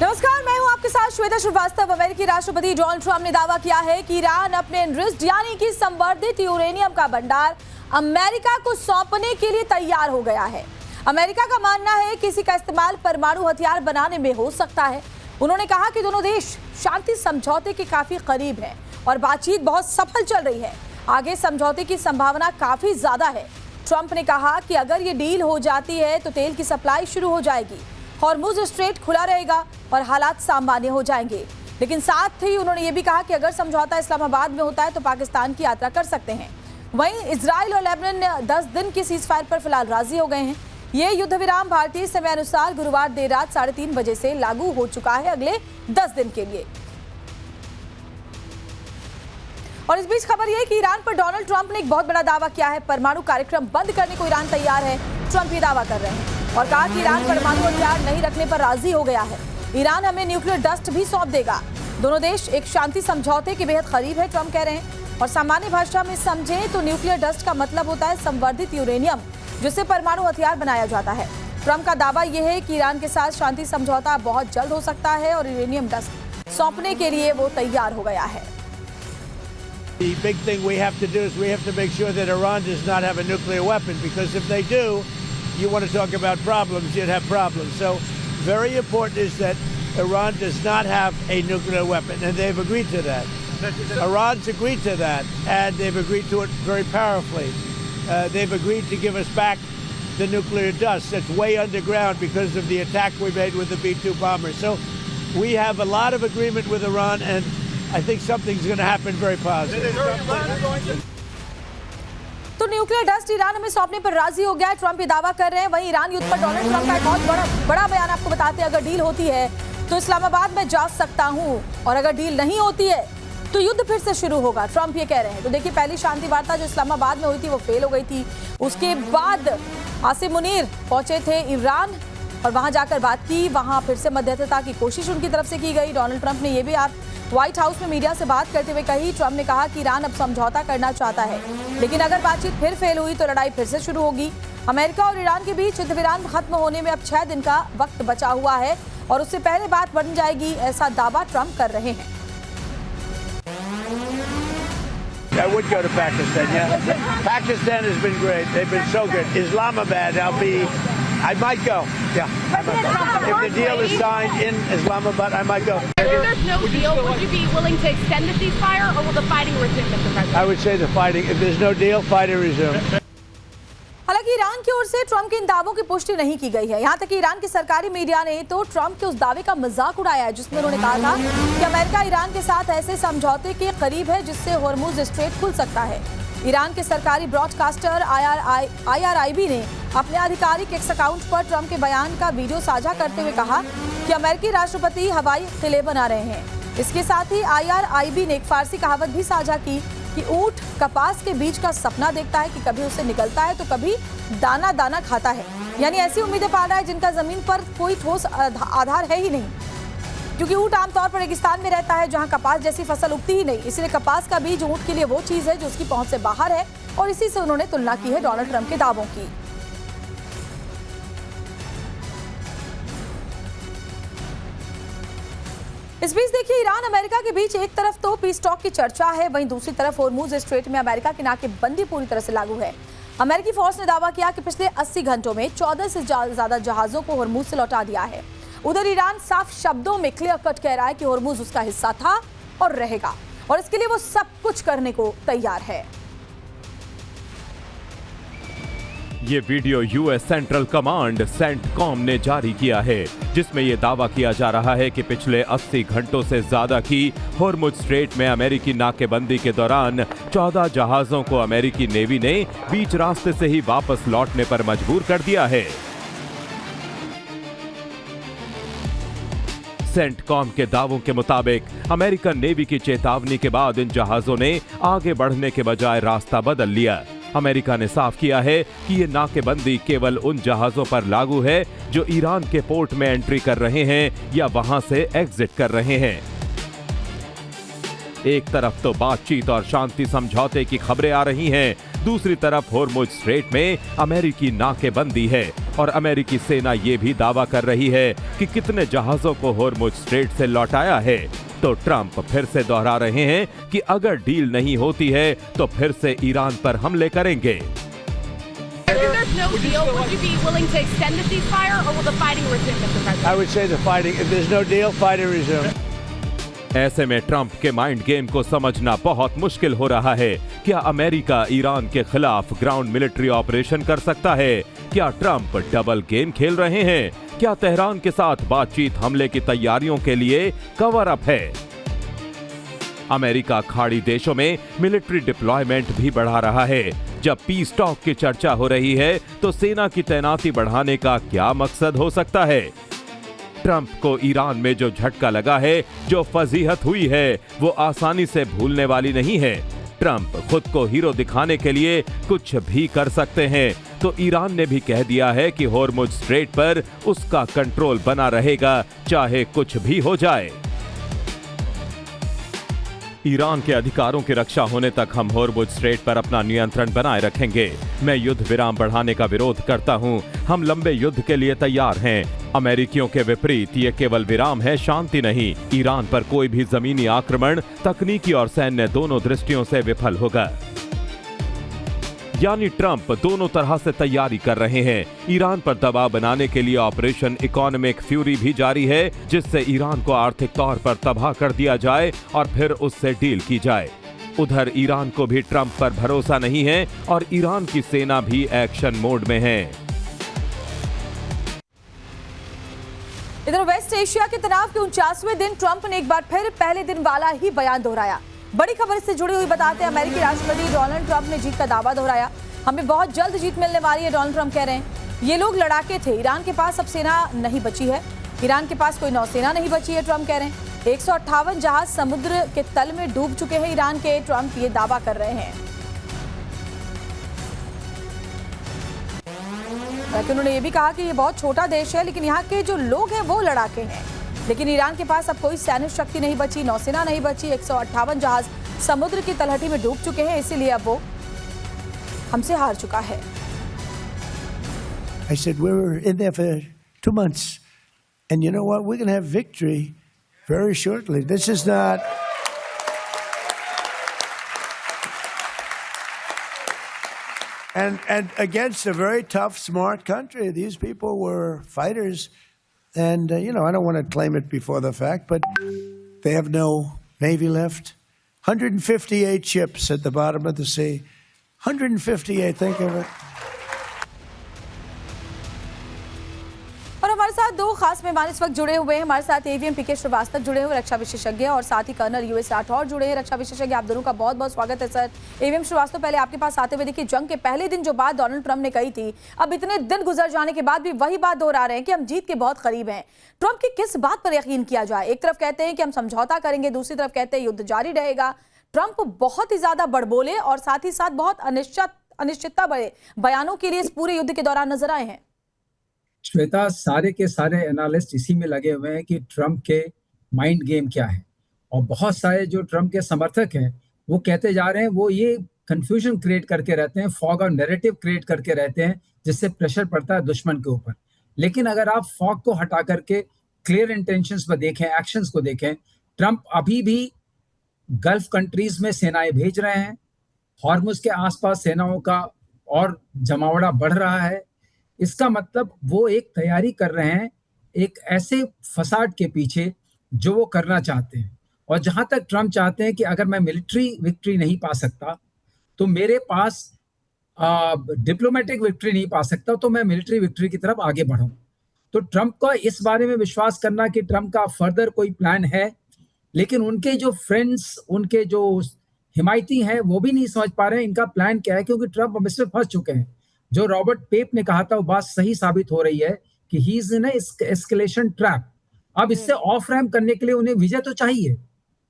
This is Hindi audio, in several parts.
नमस्कार, मैं हूं आपके साथ श्वेता श्रीवास्तव। अमेरिकी राष्ट्रपति डोनाल्ड ट्रंप ने दावा किया है कि ईरान अपने एनरिच्ड यानी कि संवर्धित यूरेनियम का भंडार अमेरिका को सौंपने के लिए तैयार हो गया है। अमेरिका का मानना है कि इसी का इस्तेमाल परमाणु हथियार बनाने में हो सकता है। उन्होंने कहा कि दोनों देश शांति समझौते के काफी करीब हैं और बातचीत बहुत सफल चल रही है। आगे समझौते की संभावना काफी ज्यादा है। ट्रंप ने कहा कि अगर ये डील हो जाती है तो तेल की सप्लाई शुरू हो जाएगी, हॉर्मुज स्ट्रेट खुला रहेगा और हालात सामान्य हो जाएंगे। लेकिन साथ ही उन्होंने ये भी कहा कि अगर समझौता इस्लामाबाद में होता है तो पाकिस्तान की यात्रा कर सकते हैं। वहीं इजराइल और लेबनान 10 दिन की सीजफायर पर फिलहाल राजी हो गए हैं। ये युद्ध विराम भारतीय समय अनुसार गुरुवार देर रात 3:30 बजे से लागू हो चुका है अगले 10 दिन के लिए। और इस बीच खबर यह कि ईरान पर डोनाल्ड ट्रंप ने एक बहुत बड़ा दावा किया है। परमाणु कार्यक्रम बंद करने को ईरान तैयार है। ट्रंप ये दावा कर रहे हैं और कहा कि ईरान परमाणु हथियार नहीं रखने पर राजी हो गया है। ईरान हमें न्यूक्लियर डस्ट भी सौंप देगा। दोनों देश एक शांति समझौते के बेहद करीब है, ट्रंप कह रहे हैं। और सामान्य भाषा में समझें तो न्यूक्लियर डस्ट का मतलब होता है संवर्धित यूरेनियम, जिससे परमाणु हथियार बनाया जाता है। ट्रंप का दावा यह है कि ईरान के साथ शांति समझौता बहुत जल्द हो सकता है और यूरेनियम डस्ट सौंपने के लिए वो तैयार हो गया है। The big thing we have to do is we have to make sure that Iran does not have a nuclear weapon, because if they do, you want to talk about problems, you'd have problems. So very important is that Iran does not have a nuclear weapon, and they've agreed to that. Iran's agreed to that, and they've agreed to it very powerfully. They've agreed to give us back the nuclear dust that's way underground because of the attack we made with the B-2 bomber. So we have a lot of agreement with Iran, and I think something's going to happen very positive. तो न्यूक्लियर डस्ट ईरान हमें सौंपने पर राजी हो गया है, ट्रंप ये दावा कर रहे हैं। वहीं ईरान युद्ध पर डोनाल्ड ट्रंप का एक बहुत बड़ा बयान आपको बताते हैं। अगर डील होती है तो इस्लामाबाद में जा सकता हूं और अगर डील नहीं होती है तो युद्ध फिर से शुरू होगा, ट्रंप ये कह रहे हैं। तो देखिए, पहली शांति वार्ता जो इस्लामाबाद में हुई थी वो फेल हो गई थी। उसके बाद आसिम मुनीर पहुंचे थे ईरान और वहां जाकर बात की। वहां फिर से मध्यस्थता की कोशिश उनकी तरफ से की गई। डोनाल्ड ट्रंप ने यह भी व्हाइट हाउस में मीडिया से बात करते हुए कही। ट्रंप ने कहा कि ईरान अब समझौता करना चाहता है, लेकिन अगर बातचीत फिर फेल हुई तो लड़ाई फिर से शुरू होगी। अमेरिका और ईरान के बीच युद्ध विराम खत्म होने में अब 6 दिन का वक्त बचा हुआ है और उससे पहले बात बन जाएगी, ऐसा दावा ट्रंप कर रहे हैं। I would go to Pakistan, yeah. Pakistan has been great. They've been so good. Islamabad, I might go. Yeah, I might go. If the deal is signed in Islamabad, I might go. If there's no deal, would you be willing to extend the ceasefire, or will the fighting resume, Mr. President? I would say the fighting. If there's no deal, fighting resume. हालांकि ईरान की ओर से ट्रंप के इन दावों की पुष्टि नहीं की गई है। यहाँ तक कि ईरान की सरकारी मीडिया ने तो ट्रंप के उस दावे का मजाक उड़ाया है जिसमें उन्होंने कहा था कि अमेरिका ईरान के साथ ऐसे समझौते के करीब है जिससे हॉर्मुज स्ट्रेट खुल सकता है। ईरान के सरकारी ब्रॉडकास्टर IRIB ने अपने आधिकारिक एक्स अकाउंट पर ट्रंप के बयान का वीडियो साझा करते हुए कहा कि अमेरिकी राष्ट्रपति हवाई किले बना रहे हैं। इसके साथ ही IRIB ने एक फारसी कहावत भी साझा की कि ऊंट कपास के बीज का सपना देखता है कि कभी उसे निकलता है तो कभी दाना दाना खाता है। यानी ऐसी उम्मीदें पाल रहा है जिनका जमीन पर कोई ठोस आधार है ही नहीं, क्योंकि ऊंट आमतौर पर रेगिस्तान में रहता है जहां कपास जैसी फसल उगती ही नहीं। इसलिए कपास का बीज ऊंट के लिए वो चीज है जो उसकी पहुंच से बाहर है और इसी से उन्होंने तुलना की है डोनाल्ड ट्रंप के दावों की। इस बीच देखिए, ईरान अमेरिका के बीच एक तरफ तो पीस टॉक की चर्चा है, वहीं दूसरी तरफ हॉर्मुज स्ट्रेट में अमेरिका की नाकेबंदी पूरी तरह से लागू है। अमेरिकी फोर्स ने दावा किया कि पिछले 80 घंटों में 14 से ज्यादा जहाजों को हॉर्मुज से लौटा दिया है। उधर ईरान साफ शब्दों में क्लियर कट कह रहा है कि हॉर्मुज उसका हिस्सा था और रहेगा और इसके लिए वो सब कुछ करने को तैयार है। ये video US central command CENTCOM ने जारी किया है, जिसमें ये दावा किया जा रहा है कि पिछले 80 घंटों से ज्यादा की हॉर्मुज स्ट्रेट में अमेरिकी नाकेबंदी के दौरान 14 जहाजों को अमेरिकी नेवी ने बीच रास्ते से ही वापस लौटने पर मजबूर कर दिया है। सेंटकॉम के दावों के मुताबिक अमेरिकन नेवी की चेतावनी के बाद इन जहाजों ने आगे बढ़ने के बजाय रास्ता बदल लिया। अमेरिका ने साफ किया है कि ये नाकेबंदी केवल उन जहाजों पर लागू है जो ईरान के पोर्ट में एंट्री कर रहे हैं या वहां से एग्जिट कर रहे हैं। एक तरफ तो बातचीत और शांति समझौते की खबरें आ रही हैं, दूसरी तरफ हॉर्मुज स्ट्रेट में अमेरिकी नाकेबंदी है और अमेरिकी सेना ये भी दावा कर रही है कि कितने जहाजों को होर्मुज स्ट्रेट से लौटाया है। तो ट्रंप फिर से दोहरा रहे हैं कि अगर डील नहीं होती है तो फिर से ईरान पर हमले करेंगे। If there's no deal, would you be willing to extend the ceasefire, or will the fighting resume, Mr. President? I would say the fighting, if there's no deal, fighting resume. ऐसे में ट्रंप के माइंड गेम को समझना बहुत मुश्किल हो रहा है। क्या अमेरिका ईरान के खिलाफ ग्राउंड मिलिट्री ऑपरेशन कर सकता है? क्या ट्रंप डबल गेम खेल रहे हैं? क्या तेहरान के साथ बातचीत हमले की तैयारियों के लिए कवर अप है? अमेरिका खाड़ी देशों में मिलिट्री डिप्लॉयमेंट भी बढ़ा रहा है। जब पीस टॉक की चर्चा हो रही है तो सेना की तैनाती बढ़ाने का क्या मकसद हो सकता है? ट्रंप को ईरान में जो झटका लगा है, जो फजीहत हुई है, वो आसानी से भूलने वाली नहीं है। ट्रंप खुद को हीरो दिखाने के लिए कुछ भी कर सकते हैं। तो ईरान ने भी कह दिया है कि होर्मुज स्ट्रेट पर उसका कंट्रोल बना रहेगा, चाहे कुछ भी हो जाए। ईरान के अधिकारों की रक्षा होने तक हम होर्मुज स्ट्रेट पर अपना नियंत्रण बनाए रखेंगे। मैं युद्ध विराम बढ़ाने का विरोध करता हूं। हम लंबे युद्ध के लिए तैयार हैं। अमेरिकियों के विपरीत ये केवल विराम है, शांति नहीं। ईरान पर कोई भी जमीनी आक्रमण तकनीकी और सैन्य दोनों दृष्टियों से विफल होगा। यानी ट्रंप दोनों तरह से तैयारी कर रहे हैं। ईरान पर दबाव बनाने के लिए ऑपरेशन इकोनॉमिक फ्यूरी भी जारी है, जिससे ईरान को आर्थिक तौर पर तबाह कर दिया जाए और फिर उससे डील की जाए। उधर ईरान को भी ट्रंप पर भरोसा नहीं है और ईरान की सेना भी एक्शन मोड में है। इधर वेस्ट एशिया के तनाव के 49वें दिन ट्रंप ने एक बार फिर पहले दिन वाला ही बयान दोहराया। बड़ी खबर से जुड़ी हुई बताते हैं, अमेरिकी राष्ट्रपति डोनाल्ड ट्रंप ने जीत का दावा दोहराया। हमें बहुत जल्द जीत मिलने वाली है, डोनाल्ड ट्रंप कह रहे हैं। ये लोग लड़ाके थे, ईरान के पास अब सेना नहीं बची है, ईरान के पास कोई नौसेना नहीं बची है, ट्रंप कह रहे हैं। 158 जहाज समुद्र के तल में डूब चुके हैं ईरान के, ट्रंप ये दावा कर रहे हैं। लेकिन उन्होंने ये भी कहा कि ये बहुत छोटा देश है, लेकिन यहाँ के जो लोग हैं वो लड़ाके हैं। लेकिन ईरान के पास अब कोई सैन्य शक्ति नहीं बची, नौसेना नहीं बची। 158 जहाज समुद्र की तलहटी में डूब चुके हैं, इसीलिए अब वो हमसे हार चुका है। I said, we were in there for 2 months. And you know what? We're going to have victory very shortly. This is not... And against a very tough, smart country. These people were fighters. And, you know, I don't want to claim it before the fact, but they have no Navy left. 158 ships at the bottom of the sea. 158, think of it. और हमारे साथ दो खास मेहमान इस वक्त जुड़े हुए हैं। हमारे साथ एवीएम पीके श्रीवास्तव जुड़े हुए, रक्षा विशेषज्ञ, और साथ ही कर्नल यूएस राठौर जुड़े हैं, रक्षा विशेषज्ञ। आप दोनों का बहुत बहुत स्वागत है सर। एवीएम श्रीवास्तव, पहले आपके पास आते हुए देखिए, जंग के पहले दिन जो बात डोनाल्ड ट्रंप ने कही थी, अब इतने दिन गुजर जाने के बाद भी वही बात दोहरा रहे हैं कि हम जीत के बहुत करीब हैं। ट्रंप की किस बात पर यकीन किया जाए? एक तरफ कहते हैं कि हम समझौता करेंगे, दूसरी तरफ कहते हैं युद्ध जारी रहेगा। ट्रंप बहुत ही ज्यादा बड़बोले और साथ ही साथ बहुत अनिश्चितता बड़े बयानों के लिए इस पूरे युद्ध के दौरान नजर आए हैं। श्वेता, सारे के सारे एनालिस्ट इसी में लगे हुए हैं कि ट्रंप के माइंड गेम क्या है, और बहुत सारे जो ट्रंप के समर्थक हैं वो कहते जा रहे हैं, वो ये कंफ्यूजन क्रिएट करके रहते हैं, फॉग और नैरेटिव क्रिएट करके रहते हैं, जिससे प्रेशर पड़ता है दुश्मन के ऊपर। लेकिन अगर आप फॉग को हटा करके क्लियर इंटेंशंस पर देखें, एक्शंस को देखें, ट्रंप अभी भी गल्फ कंट्रीज में सेनाएं भेज रहे हैं, हॉर्मुज के आसपास सेनाओं का और जमावड़ा बढ़ रहा है। इसका मतलब वो एक तैयारी कर रहे हैं एक ऐसे फसाड के पीछे जो वो करना चाहते हैं। और जहां तक ट्रंप चाहते हैं कि अगर मैं मिलिट्री विक्ट्री नहीं पा सकता तो मेरे पास डिप्लोमेटिक विक्ट्री नहीं पा सकता, तो मैं मिलिट्री विक्ट्री की तरफ आगे बढ़ूं। तो ट्रंप का इस बारे में विश्वास करना कि ट्रंप का फर्दर कोई प्लान है, लेकिन उनके जो फ्रेंड्स, उनके जो हिमायती हैं, वो भी नहीं समझ पा रहे हैं इनका प्लान क्या है, क्योंकि ट्रंप अब इसमें फंस चुके हैं। जो रॉबर्ट पेप ने कहा था वो बात सही साबित हो रही है कि he is in escalation trap. अब इससे ऑफ रैम्प करने के लिए उन्हें विजय तो चाहिए,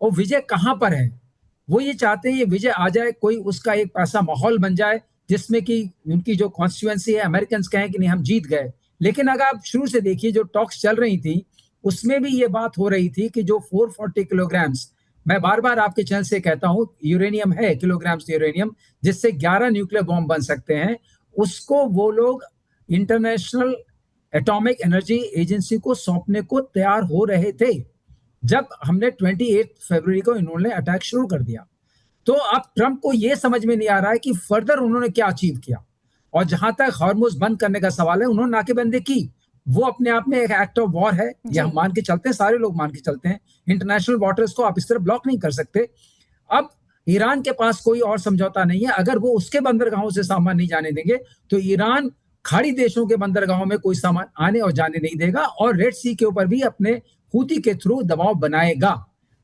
और विजय कहां पर है? वो ये चाहते हैं ये विजय आ जाए, कोई उसका एक ऐसा माहौल बन जाए जिसमें कि उनकी जो कॉन्स्टिट्यूएंसी है, अमेरिकन कहें कि नहीं हम जीत गए। लेकिन अगर आप शुरू से देखिए, जो टॉक्स चल रही थी उसमें भी ये बात हो रही थी कि जो 440 किलोग्राम्स, मैं बार बार आपके चैनल से कहता हूं, यूरेनियम है, किलोग्राम्स यूरेनियम, जिससे 11 न्यूक्लियर बॉम्ब बन सकते हैं, उसको वो लोग इंटरनेशनल एटॉमिक एनर्जी एजेंसी को सौंपने को तैयार हो रहे थे जब हमने 28 फरवरी को इन्होंने अटैक शुरू कर दिया। तो अब ट्रंप को यह समझ में नहीं आ रहा है कि फर्दर उन्होंने क्या अचीव किया। और जहां तक हॉर्मुज बंद करने का सवाल है, उन्होंने नाकेबंदी की, वो अपने आप में एक एक्ट ऑफ वॉर है, ये हम मान के चलते हैं, सारे लोग मान के चलते हैं। इंटरनेशनल वाटर्स को आप इस तरह ब्लॉक नहीं कर सकते। अब ईरान के पास कोई और समझौता नहीं है। अगर वो उसके बंदरगाहों से सामान नहीं जाने देंगे तो ईरान खाड़ी देशों के बंदरगाहों में कोई सामान आने और जाने नहीं देगा, और रेड सी के ऊपर भी अपने हूती के थ्रू दबाव बनाएगा,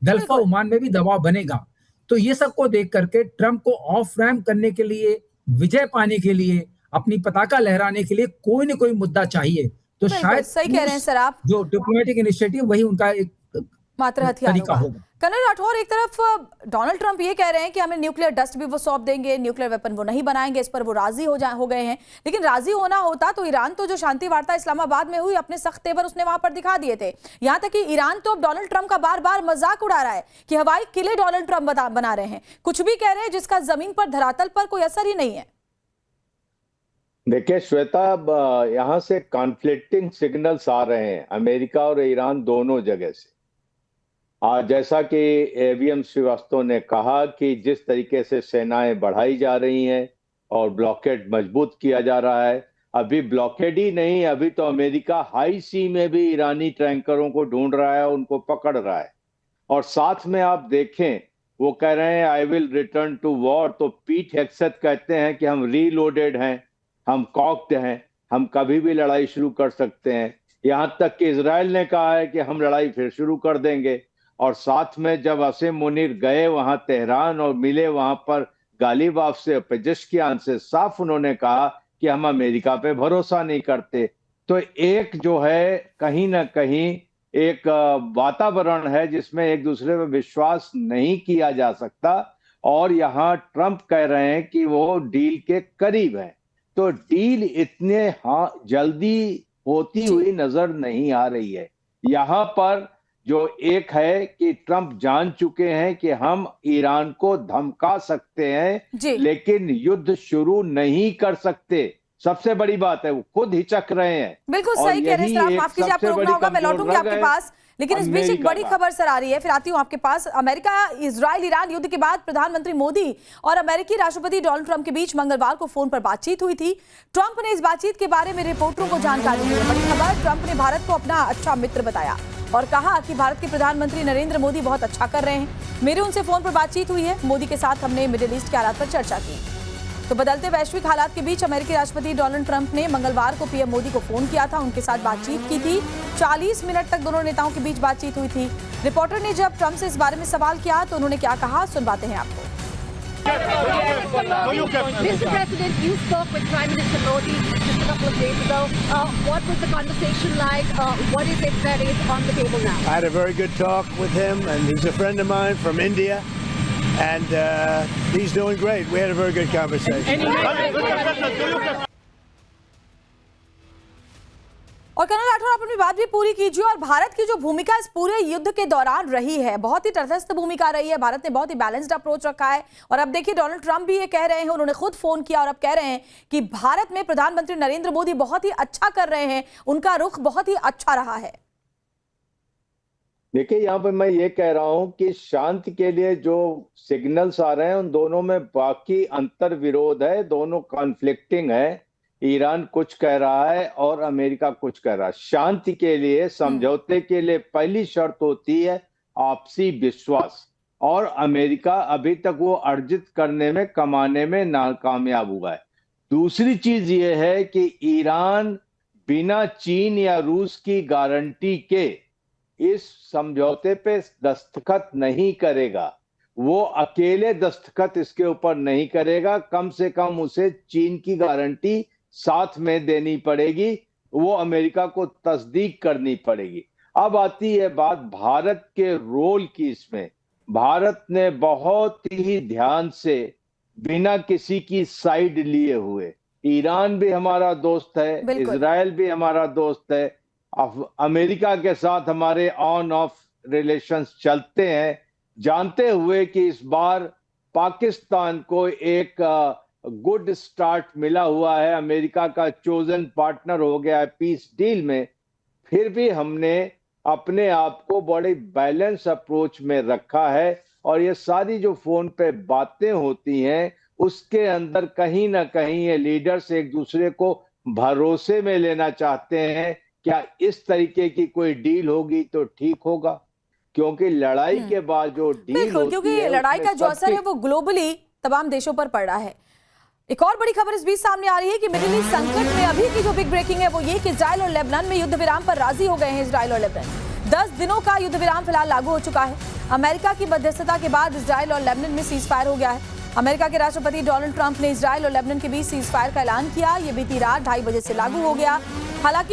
गल्फ ऑफ ओमान में भी दबाव बनेगा। तो ये सबको देख करके ट्रंप को ऑफ रैम्प करने के लिए, विजय पाने के लिए, अपनी पताका लहराने के लिए कोई न कोई मुद्दा चाहिए। तो शायद सही कह रहे हैं सर आप, जो डिप्लोमेटिक इनिशिएटिव वही उनका एक मात्र हथियार तरीका होगा। कर्नल राठौर, एक तरफ डोनाल्ड ट्रंप ये कह रहे हैं कि हमें न्यूक्लियर डस्ट भी वो सौंप देंगे, न्यूक्लियर वेपन वो नहीं बनाएंगे, इस पर वो राजी हो गए हैं। लेकिन राजी होना होता तो ईरान तो जो शांति वार्ता इस्लामाबाद में हुई, अपने सख्त तेवर उसने वहां पर दिखा दिए थे। यहां तक कि ईरान तो अब डोनाल्ड ट्रंप का बार बार मजाक उड़ा रहा है कि हवाई किले डोनाल्ड ट्रंप बना रहे हैं, कुछ भी कह रहे हैं जिसका जमीन पर, धरातल पर कोई असर ही नहीं है। देखिए श्वेता, यहाँ से कॉन्फ्लिक्टिंग सिग्नल्स आ रहे हैं अमेरिका और ईरान दोनों जगह से। आज जैसा कि एवीएम श्रीवास्तव ने कहा कि जिस तरीके से सेनाएं बढ़ाई जा रही हैं और ब्लॉकेड मजबूत किया जा रहा है, अभी ब्लॉकेड ही नहीं, अभी तो अमेरिका हाई सी में भी ईरानी टैंकरों को ढूंढ रहा है, उनको पकड़ रहा है। और साथ में आप देखें, वो कह रहे हैं I will return to war, तो पीट हेग्सेथ कहते हैं कि हम रीलोडेड हैं, हम कॉक्ड हैं, हम कभी भी लड़ाई शुरू कर सकते हैं। यहां तक कि इजराइल ने कहा है कि हम लड़ाई फिर शुरू कर देंगे। और साथ में जब असीम मुनीर गए वहां तेहरान और मिले वहां पर गालिबाफ से, पेजेश्कियान से, साफ उन्होंने कहा कि हम अमेरिका पे भरोसा नहीं करते। तो एक जो है कहीं ना कहीं एक वातावरण है जिसमें एक दूसरे पे विश्वास नहीं किया जा सकता। और यहाँ ट्रंप कह रहे हैं कि वो डील के करीब है, तो डील इतने जल्दी होती हुई नजर नहीं आ रही है। यहाँ पर जो एक है कि ट्रंप जान चुके हैं कि हम ईरान को धमका सकते हैं लेकिन युद्ध शुरू नहीं कर सकते। सबसे बड़ी बात है, वो खुद हिचक रहे हैं। बिल्कुल सही कह रहे हैं सर, माफ कीजिए आपको रोकना होगा, मैं लौटूंगी आपके पास। लेकिन इस बीच एक बड़ी खबर सर आ रही है, फिर आती हूं आपके पास। अमेरिका इजराइल ईरान युद्ध के बाद प्रधानमंत्री मोदी और अमेरिकी राष्ट्रपति डोनाल्ड ट्रंप के बीच मंगलवार को फोन पर बातचीत हुई थी। ट्रंप ने इस बातचीत के बारे में रिपोर्टरों को जानकारी दी। बड़ी खबर, ट्रंप ने भारत को अपना अच्छा मित्र बताया और कहा कि भारत के प्रधानमंत्री नरेंद्र मोदी बहुत अच्छा कर रहे हैं। मेरी उनसे फोन पर बातचीत हुई है, मोदी के साथ हमने मिडिल ईस्ट के हालात पर चर्चा की। तो बदलते वैश्विक हालात के बीच अमेरिकी राष्ट्रपति डोनाल्ड ट्रंप ने मंगलवार को पीएम मोदी को फोन किया था, उनके साथ बातचीत की थी। 40 मिनट तक दोनों नेताओं के बीच बातचीत हुई थी। रिपोर्टर ने जब ट्रंप से इस बारे में सवाल किया तो उन्होंने क्या कहा, सुनवाते हैं आपको। Mr. President, you spoke with Prime Minister Modi just a couple of days ago. What was the conversation like? What is it that is on the table now? I had a very good talk with him, and he's a friend of mine from India, and he's doing great. We had a very good conversation. और कर्नल राठौर, आप अपनी बात भी पूरी कीजिए। और भारत की जो भूमिका इस पूरे युद्ध के दौरान रही है, बहुत ही तटस्थ भूमिका रही है। भारत ने बहुत ही बैलेंस्ड अप्रोच रखा है। और अब देखिए डोनाल्ड ट्रंप भी ये कह रहे हैं, उन्होंने खुद फोन किया और अब कह रहे हैं कि भारत में प्रधानमंत्री नरेंद्र मोदी बहुत ही अच्छा कर रहे हैं, उनका रुख बहुत ही अच्छा रहा है। देखिए, यहाँ पर मैं ये कह रहा हूं कि शांति के लिए जो सिग्नल्स आ रहे हैं उन दोनों में बाकी अंतर विरोध है, दोनों कॉन्फ्लिक्टिंग है। ईरान कुछ कह रहा है और अमेरिका कुछ कह रहा है। शांति के लिए, समझौते के लिए पहली शर्त होती है आपसी विश्वास, और अमेरिका अभी तक वो अर्जित करने में, कमाने में नाकामयाब हुआ है। दूसरी चीज ये है कि ईरान बिना चीन या रूस की गारंटी के इस समझौते पे दस्तखत नहीं करेगा। वो अकेले दस्तखत इसके ऊपर नहीं करेगा, कम से कम उसे चीन की गारंटी साथ में देनी पड़ेगी, वो अमेरिका को तस्दीक करनी पड़ेगी। अब आती है बात भारत के रोल की। इसमें भारत ने बहुत ही ध्यान से, बिना किसी की साइड लिए हुए, ईरान भी हमारा दोस्त है, इजराइल भी हमारा दोस्त है, अमेरिका के साथ हमारे ऑन ऑफ रिलेशंस चलते हैं, जानते हुए कि इस बार पाकिस्तान को एक गुड स्टार्ट मिला हुआ है, अमेरिका का चोजन पार्टनर हो गया है पीस डील में, फिर भी हमने अपने आप को बड़े बैलेंस अप्रोच में रखा है। और ये सारी जो फोन पे बातें होती हैं उसके अंदर कहीं ना कहीं ये लीडर्स एक दूसरे को भरोसे में लेना चाहते हैं, क्या इस तरीके की कोई डील होगी तो ठीक होगा, क्योंकि लड़ाई के बाद जो डील बिल्कुल, होती क्योंकि है लड़ाई उसमें का जो असर है वो ग्लोबली तमाम देशों पर पड़ रहा है। एक और बड़ी खबर इस बीच सामने आ रही है कि मिडिल ईस्ट संकट में अभी की जो बिग ब्रेकिंग है वो ये कि इजराइल और लेबनान में युद्ध विराम पर राजी हो गए हैं। इजराइल और लेबनान 10 दिनों का युद्ध विराम फिलहाल लागू हो चुका है। अमेरिका की मध्यस्थता के बाद इजराइल और लेबनान में सीज फायर हो गया है। अमेरिका के राष्ट्रपति डोनाल्ड ट्रंप ने इजराइल और लेबनान के बीच सीज फायर का ऐलान किया। ये बीती रात 2:30 बजे से लागू हो गया। हालांकि